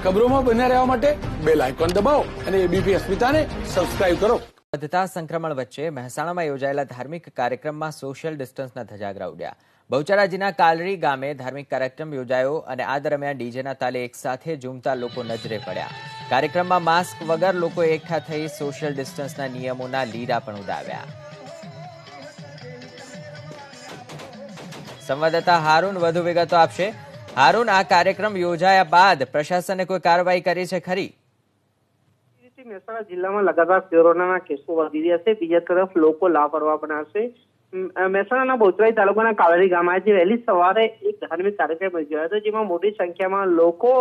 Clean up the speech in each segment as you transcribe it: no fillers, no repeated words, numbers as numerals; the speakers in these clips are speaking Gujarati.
ખબરોમાં બન્યા રહેવા માટે બેલ આઇકોન દબાવો અને એબીપી અસ્મિતાને સબસ્ક્રાઇબ કરો। વધતા સંક્રમણ વચ્ચે મહેસાણામાં યોજાયેલા ધાર્મિક કાર્યક્રમમાં સોશિયલ ડિસ્ટન્સના ધજાગરા ઉડ્યા। બહુચરાજીના કાલરી ગામે ધાર્મિક કાર્યક્રમ યોજાયો અને આ દરમિયાન ડીજેના તાલે એકસાથે ઝૂમતા લોકો નજરે પડ્યા। કાર્યક્રમમાં માસ્ક વગર લોકો એકઠા થઈ સોશિયલ ડિસ્ટન્સના નિયમોના લીરા પણ ઉડાવ્યા। સંવાદદાતા હારૂન વધુ વિગતો આપશે। હારૂન, આ કાર્યક્રમ યોજાયા બાદ પ્રશાસને કોઈ કાર્યવાહી કરી છે ખરી? મહેસાણા જિલ્લામાં લગાતાર કોરોનાના કેસો વધી રહ્યા છે। બીજા તરફ લોકો લાપરવાહ બન્યા છે। મહેસાણાના બહુચરાજી તાલુકાના કાલરી ગામે આજે વહેલી સવારે એક ધાર્મિક કાર્યક્રમ યોજાયો હતો, જેમાં મોટી સંખ્યામાં લોકો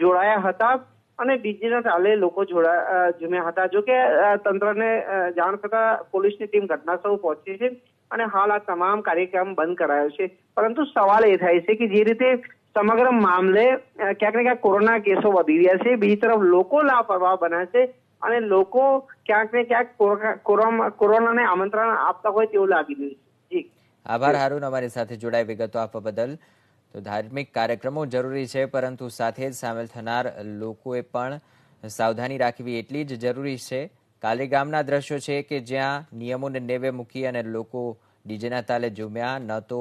જોડાયા હતા અને ડીજેના તાલે લોકો ઝૂમ્યા હતા। જો કે તંત્રને જાણ થતા પોલીસની ટીમ ઘટનાસ્થળ પહોંચી છે અને હાલ આ તમામ કાર્યક્રમ બંધ કરાયો છે। પરંતુ સવાલ એ થાય છે કે જે રીતે સમગ્ર મામલે ક્યાંક ને ક્યાંક કોરોના કેસો વધી રહ્યા છે, બીજી તરફ લોકો લાપરવાહ બન્યા છે અને લોકો ક્યાંક ને ક્યાંક કોરોનાને આમંત્રણ આપતા હોય તેવું લાગી રહ્યું છે। જી આભાર હારૂન, અમારી સાથે જોડાઈ વિગતો આપવા બદલ। તો ધાર્મિક કાર્યક્રમો જરૂરી છે, પરંતુ સાથે જ સામેલ થનાર લોકોએ પણ સાવધાની રાખવી એટલી જ જરૂરી છે। કાલી ગામના દ્રશ્યો છે કે જ્યાં નિયમોને નેવે મૂકી અને લોકો ડીજેના તાલે ઝૂમ્યા, ન તો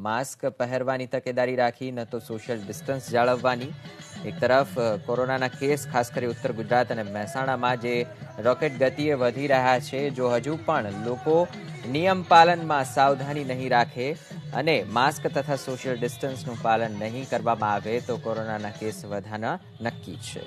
માસ્ક પહેરવાની તકેદારી રાખી, ન તો સોશિયલ ડિસ્ટન્સ જાળવવાની। એક તરફ કોરોનાના કેસ ખાસ કરી ઉત્તર ગુજરાત અને મહેસાણામાં જે રોકેટ ગતિએ વધી રહ્યા છે, જો હજુ પણ લોકો નિયમ પાલનમાં સાવધાની નહીં રાખે અને માસ્ક તથા સોશિયલ ડિસ્ટન્સનું પાલન નહીં કરવામાં આવે તો કોરોનાના કેસ વધવાના નક્કી છે।